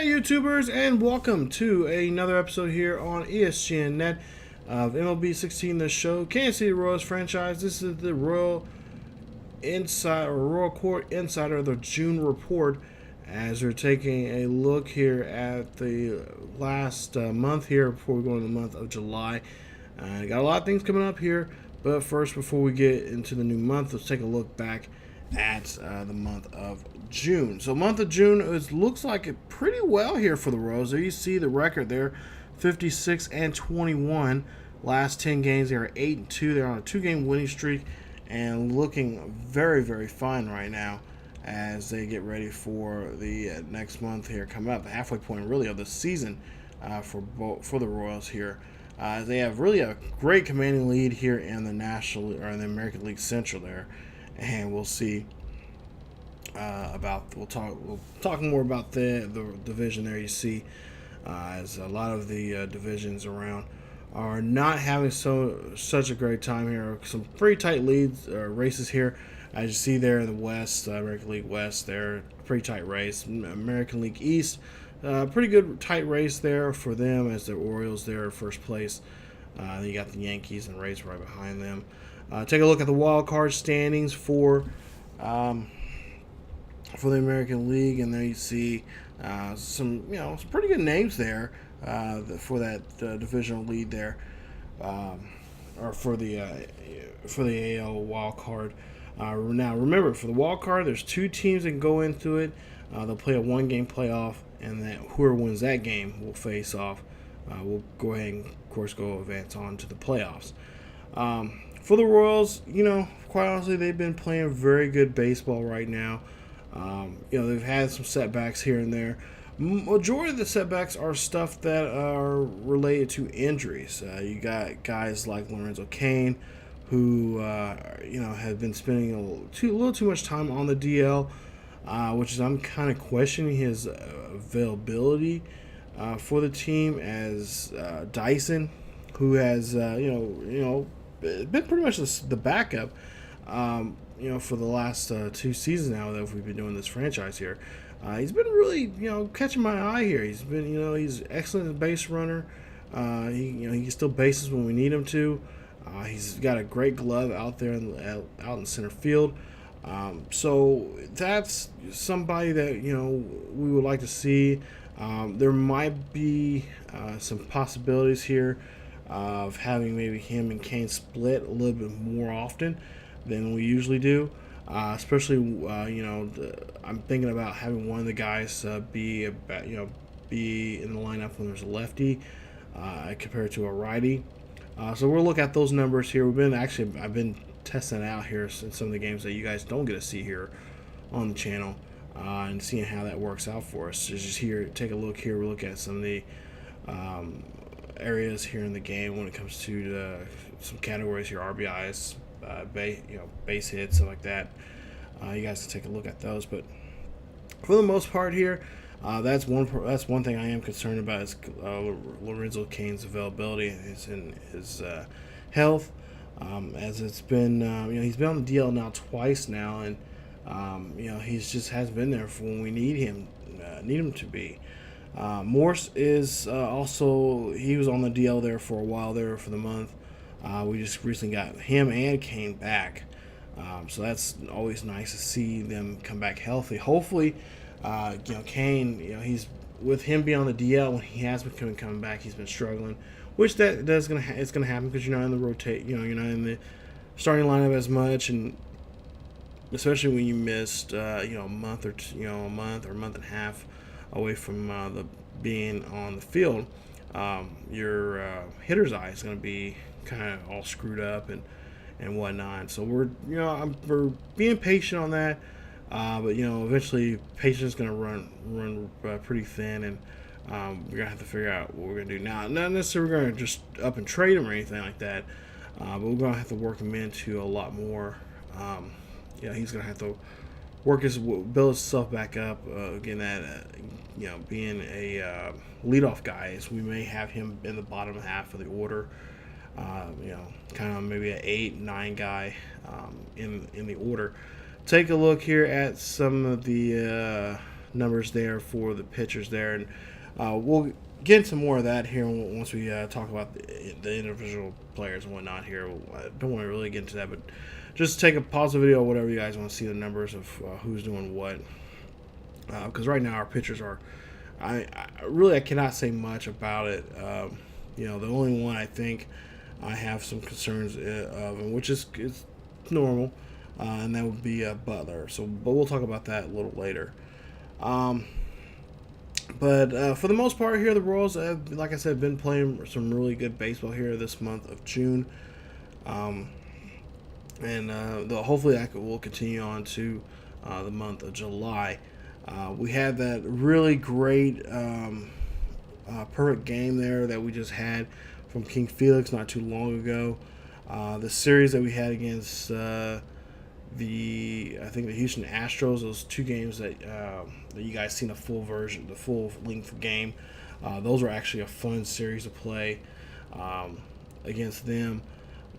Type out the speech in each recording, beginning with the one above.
Hey YouTubers, and welcome to another episode here on ESGNet of MLB 16, the show, Kansas City Royals franchise. This is the Royal Court Insider, the June report, as we're taking a look here at the last month here before we go into the month of July. Got a lot of things coming up here, but first, before we get into the new month, let's take a look back at the month of June. So month of June, it looks like it pretty well here for the Royals. There you see the record there, 56-21. Last 10 games, they are 8-2. They're on a 2-game winning streak and looking very, very fine right now as they get ready for the next month here coming up, the halfway point really of the season for the Royals here. They have really a great commanding lead here in the in the American League Central there, and we'll see we'll talk more about the division there. You see, as a lot of the divisions around are not having such a great time here. Some pretty tight leads races here, as you see there in the West, American League West. There, pretty tight race. American League East, pretty good tight race there for them, as the Orioles there are first place. Then you got the Yankees and Rays right behind them. Take a look at the wild card standings for the American League, and there you see some pretty good names there for that divisional lead there, or for the AL wild card. Now remember, for the wild card, there's 2 teams that can go into it. They'll play a 1-game playoff, and then whoever wins that game will face off. We'll go ahead and, of course, advance on to the playoffs. For the Royals, quite honestly, they've been playing very good baseball right now. They've had some setbacks here and there. Majority of the setbacks are stuff that are related to injuries. You got guys like Lorenzo Cain, who have been spending a little too much time on the DL, which is, I'm kind of questioning his availability for the team, as Dyson, who has been pretty much the backup. For the last 2 seasons now that we've been doing this franchise here. He's been really, catching my eye here. He's been, he's excellent as a base runner. He can steal bases when we need him to. He's got a great glove out there out in center field. So that's somebody that, we would like to see. There might be some possibilities here of having maybe him and Kane split a little bit more often than we usually do, especially I'm thinking about having one of the guys be in the lineup when there's a lefty compared to a righty. So we'll look at those numbers here. I've been testing it out here in some of the games that you guys don't get to see here on the channel, and seeing how that works out for us. So just here, take a look here. We'll look at some of the areas here in the game when it comes to some categories here, RBIs, base hits, stuff like that. You guys can take a look at those, but for the most part here, that's one thing I am concerned about is Lorenzo Cain's availability and his health, as it's been he's been on the DL now twice now, and he's just hasn't been there for when we need him to be. Morse is also, he was on the DL there for a while there for the month. We just recently got him and Cain back, so that's always nice to see them come back healthy. Hopefully, Cain, he's with him being on the DL when he has been coming back, he's been struggling, which it's gonna happen because you're not in the you're not in the starting lineup as much, and especially when you missed a month or a month and a half away from being on the field. Your hitter's eye is going to be kind of all screwed up and whatnot. So we're being patient on that, but eventually patience is going to run pretty thin, and we're gonna have to figure out what we're gonna do now. Not necessarily we're gonna just up and trade him or anything like that, but we're gonna have to work him into a lot more. He's gonna have to build himself back up again. That being a leadoff guy, so we may have him in the bottom half of the order. Kind of maybe an 8-9 guy in the order. Take a look here at some of the numbers there for the pitchers there, and we'll get into more of that here once we talk about the individual players and whatnot here. I don't want to really get into that, but just take a pause the video or whatever you guys want to see the numbers of who's doing what. Because right now our pitchers are, I cannot say much about it. The only one I think I have some concerns of, and which is normal, and that would be Butler. But we'll talk about that a little later. But for the most part here, the Royals have, like I said, been playing some really good baseball here this month of June. Hopefully that will continue on to the month of July. We had that really great perfect game there that we just had from King Felix not too long ago. The series that we had against the Houston Astros, those two games that you guys seen the full length game. Those were actually a fun series to play against them.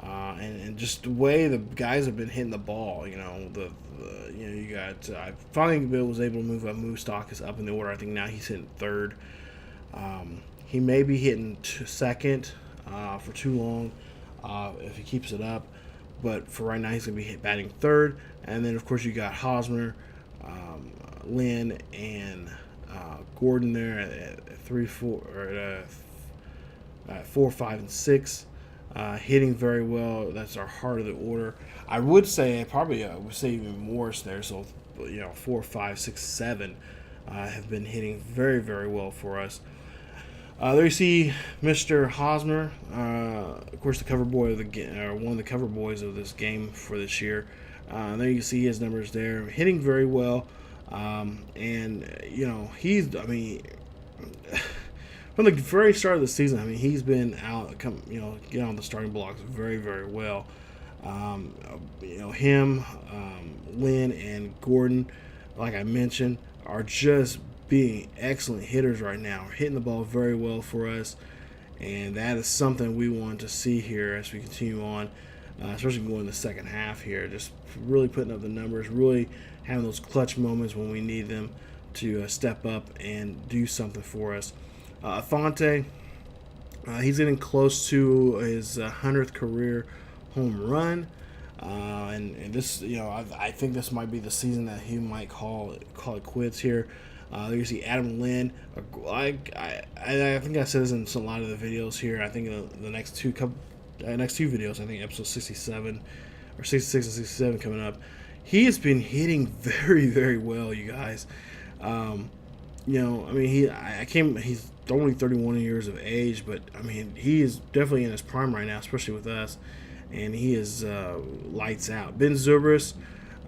And just the way the guys have been hitting the ball, you got. I finally was able to move Moustakas up in the order. I think now he's hitting third. He may be hitting second for too long if he keeps it up, but for right now he's going to be batting third. And then of course you got Hosmer, Lynn, and Gordon there at 3, 4, or at 4, 5, and 6. Hitting very well. That's our heart of the order. I would say would say even Morris there. So 4, 5, 6, 7 have been hitting very, very well for us. There you see Mr. Hosmer, of course the cover boy of one of the cover boys of this game for this year. There you see his numbers there, hitting very well, he's from the very start of the season, he's been getting on the starting blocks very, very well. Him, Lynn, and Gordon, like I mentioned, are just being excellent hitters right now, hitting the ball very well for us, and that is something we want to see here as we continue on, especially going in the second half here, just really putting up the numbers, really having those clutch moments when we need them to step up and do something for us. Fonte, he's getting close to his 100th career home run, and this, I think this might be the season that he might call it quits here. There you see Adam Lynn. I think I said this in a lot of the videos here. I think the next two videos, I think episode 67 or 66 and 67 coming up. He has been hitting very, very well, you guys. He's only 31 years of age, but he is definitely in his prime right now, especially with us, and he is lights out. Ben Zobrist,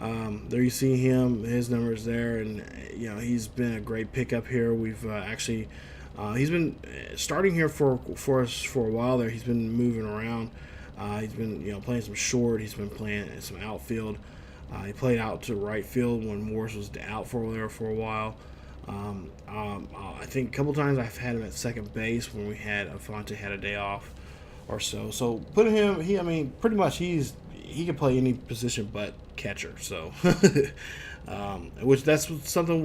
there you see him, his numbers there, and he's been a great pickup here. We've he's been starting here for us for a while there. He's been moving around. He's been playing some short. He's been playing some outfield. He played out to right field when Morris was out for a while. I think a couple times I've had him at second base when we had Fonte had a day off or so. So putting him, pretty much he can play any position but catcher. So, which that's something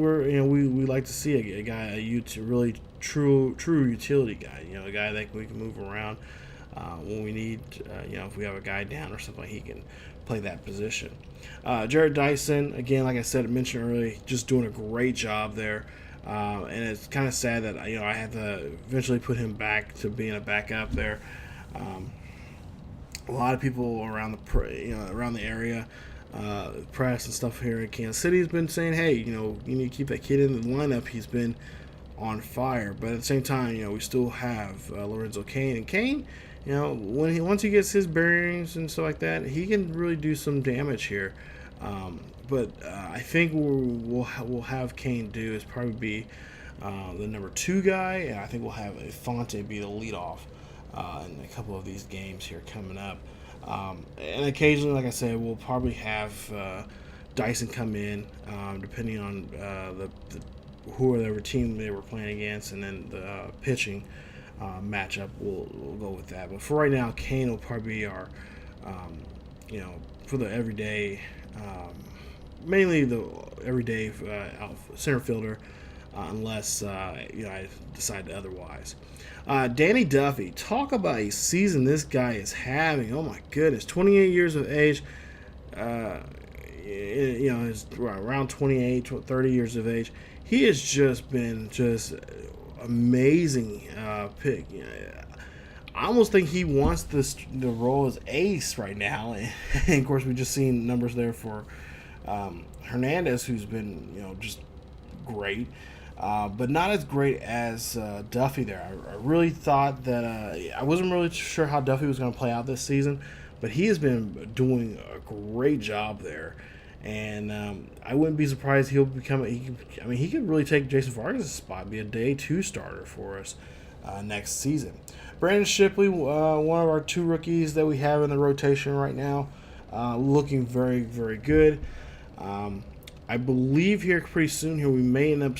we like to see a guy, really true utility guy. A guy that we can move around when we need. If we have a guy down or something, he can play that position. Jared Dyson, again, like I mentioned earlier, just doing a great job there. And it's kind of sad that I had to eventually put him back to being a backup there. A lot of people around the area, press and stuff here in Kansas City has been saying, hey, you need to keep that kid in the lineup. He's been on fire, but at the same time, we still have Lorenzo Cain, and Cain, once he gets his bearings and stuff like that, he can really do some damage here. But I think we'll have Cain do is probably be the number 2 guy, and I think we'll have Fonte be the leadoff in a couple of these games here coming up. And occasionally, like I said, we'll probably have Dyson come in, depending on whoever team they were playing against, and then the pitching matchup. We'll go with that. But for right now, Cain will probably be our, for the everyday, mainly the everyday center fielder. unless I decide otherwise. Danny Duffy, talk about a season this guy is having. Oh my goodness, 28 years of age. Uh, is around 28, 30 years of age. He has just been just amazing pick. I almost think he wants the role as ace right now, and of course we just seen numbers there for Hernandez, who's been just great, but not as great as Duffy there. I really thought that I wasn't really sure how Duffy was going to play out this season, but he has been doing a great job there. And I wouldn't be surprised he'll become. He could really take Jason Vargas' spot, be a day 2 starter for us next season. Brandon Shipley, one of our 2 rookies that we have in the rotation right now, looking very, very good. I believe here pretty soon here we may end up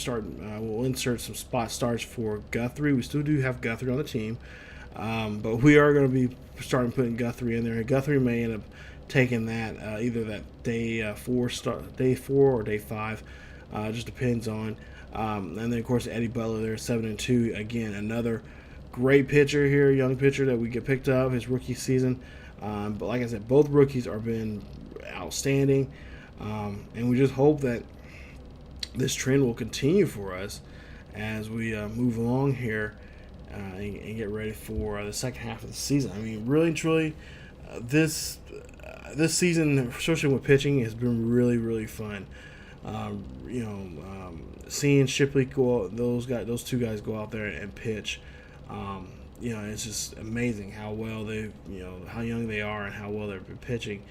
we'll insert some spot starts for Guthrie. We still do have Guthrie on the team, but we are going to be starting putting Guthrie in there. Guthrie may end up taking that either that day 4 or day 5, just depends on. And then of course Eddie Butler there, 7-2. Again, another great pitcher here, young pitcher that we get picked up his rookie season. But like I said, both rookies are been outstanding, and we just hope that this trend will continue for us as we move along here and get ready for the second half of the season. I mean, really and truly, this season, especially with pitching, has been really, really fun. Seeing Shipley go, those 2 guys go out there and pitch. It's just amazing how well how young they are and how well they've been pitching.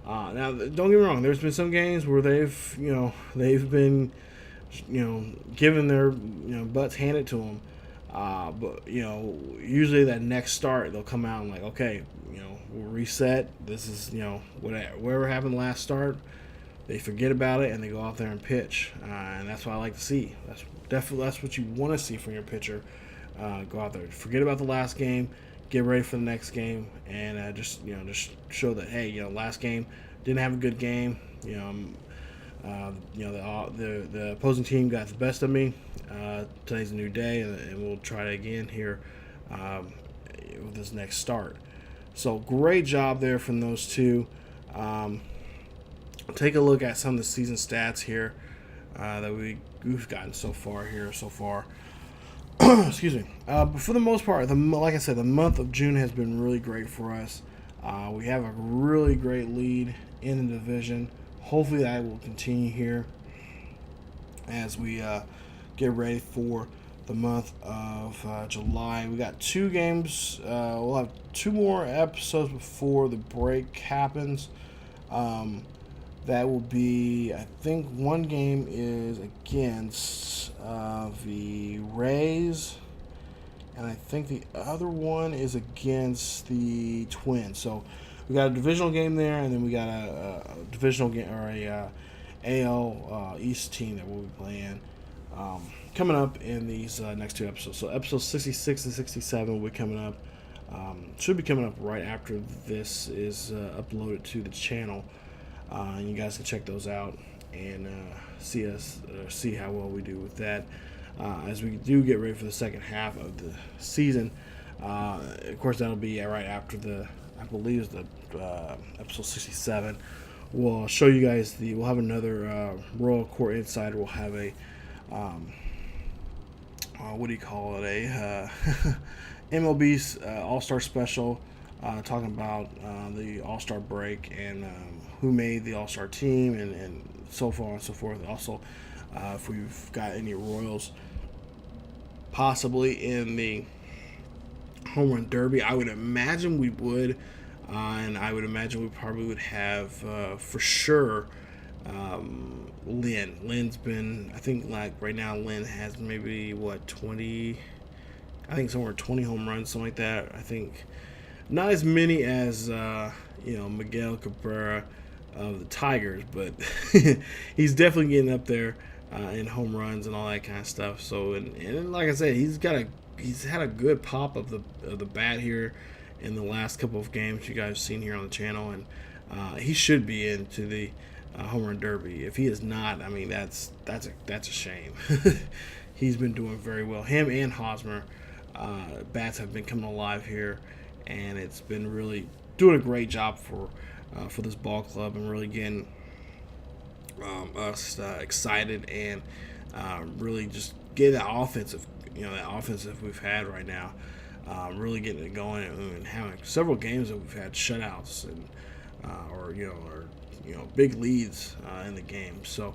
Now, don't get me wrong. There's been some games where they've been, given their, butts handed to them. But usually that next start they'll come out and like, okay, we'll reset. This is whatever happened last start. They forget about it and they go out there and pitch, and that's what I like to see. That's what you want to see from your pitcher. Go out there, forget about the last game, get ready for the next game, and just show that, hey, last game didn't have a good game. The opposing team got the best of me. Today's a new day, and we'll try it again here with this next start. So great job there from those 2. Take a look at some of the season stats here that we've gotten so far. Excuse me. But for the most part, like I said, the month of June has been really great for us. We have a really great lead in the division. Hopefully that will continue here as we get ready for the month of July. We got 2 games. We'll have 2 more episodes before the break happens. That will be, I think, one game is against the Rays, and I think the other one is against the Twins. So we got a divisional game there, and then we got a divisional game, or a AL East team that we'll be playing coming up in these next 2 episodes. So episodes 66 and 67 will be coming up. Should be coming up right after this is uploaded to the channel. And you guys can check those out and see how well we do with that as we do get ready for the second half of the season. Of course, that'll be right after I believe it's the episode 67. We'll show you guys we'll have another Royal Court Insider. We'll have a MLB's All-Star Special, talking about the All-Star break and who made the All-Star team and so far and so forth. Also, if we've got any Royals possibly in the Home Run Derby, I would imagine we would, and I would imagine we probably would have for sure Lynn. Lynn's been, I think, like right now, Lynn has maybe 20, I think somewhere 20 home runs, something like that. I think not as many as Miguel Cabrera of the Tigers, but he's definitely getting up there in home runs and all that kind of stuff. So and like I said, he's had a good pop of the bat here in the last couple of games you guys have seen here on the channel, and he should be into the Home Run Derby. If he is not, I mean that's a shame. he's been doing very well. Him and Hosmer, bats have been coming alive here, and it's been really doing a great job for this ball club and really getting us excited and really just get that offensive, that offensive we've had right now. Really getting it going and having several games that we've had shutouts and or big leads in the game. So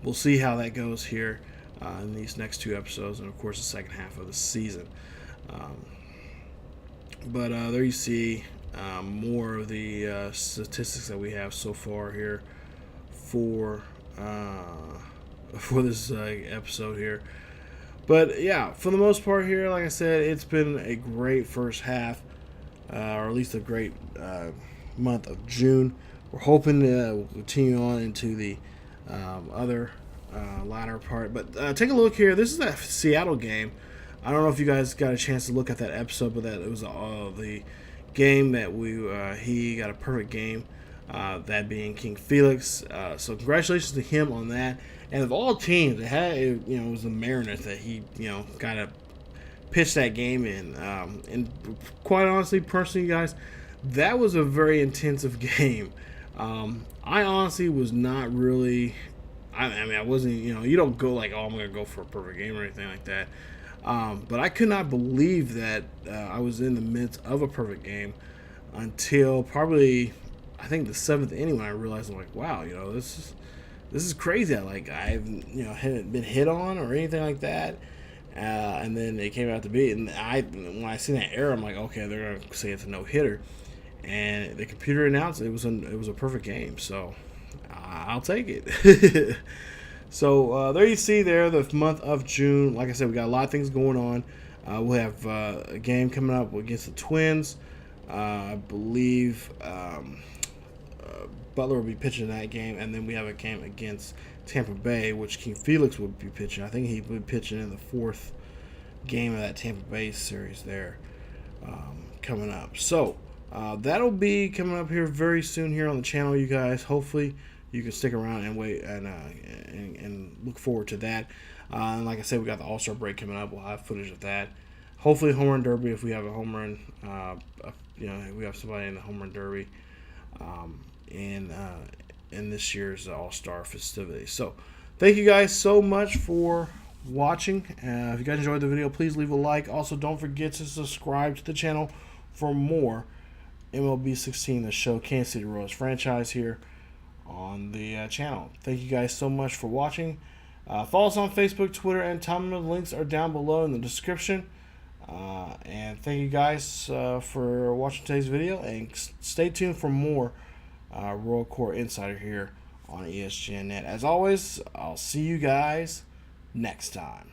we'll see how that goes here in these next two episodes, and of course the second half of the season. But there you see more of the statistics that we have so far here for this episode here. But yeah, for the most part here, like I said, it's been a great first half, or at least a great month of June. We're hoping to continue on into the other latter part. But take a look here. This is that Seattle game. I don't know if you guys got a chance to look at that episode, but that it was the game that he got a perfect game. That being King Felix. So congratulations to him on that. And of all teams, it was the Mariners that he got to pitch that game in. And quite honestly, personally, guys, that was a very intensive game. I honestly was not really. I wasn't. You don't go like, oh, I'm going to go for a perfect game or anything like that. But I could not believe that I was in the midst of a perfect game until probably, I think, the seventh inning, when I realized, I'm like, wow, this is crazy. I hadn't been hit on or anything like that. And then they came out to beat, and when I seen that error, I'm like, okay, they're gonna say it's a no hitter, and the computer announced it was a perfect game. So I'll take it. So there you see there the month of June. Like I said, we got a lot of things going on. We'll have a game coming up against the Twins. I believe Butler will be pitching that game, and then we have a game against Tampa Bay, which King Felix would be pitching. I think he would be pitching in the fourth game of that Tampa Bay series there coming up. So that'll be coming up here very soon here on the channel, you guys. Hopefully you can stick around and wait and look forward to that. And like I said, we got the All-Star break coming up. We'll have footage of that. Hopefully home run derby, if we have a home run, we have somebody in the home run derby in this year's All-Star festivity. So thank you guys so much for watching. If you guys enjoyed the video, please leave a like. Also, don't forget to subscribe to the channel for more MLB 16, the show Kansas City Royals franchise here on the channel. Thank you guys so much for watching. Follow us on Facebook, Twitter, and Tumblr. The links are down below in the description. And thank you guys for watching today's video, and stay tuned for more Royal Core Insider here on ESGNet. As always, I'll see you guys next time.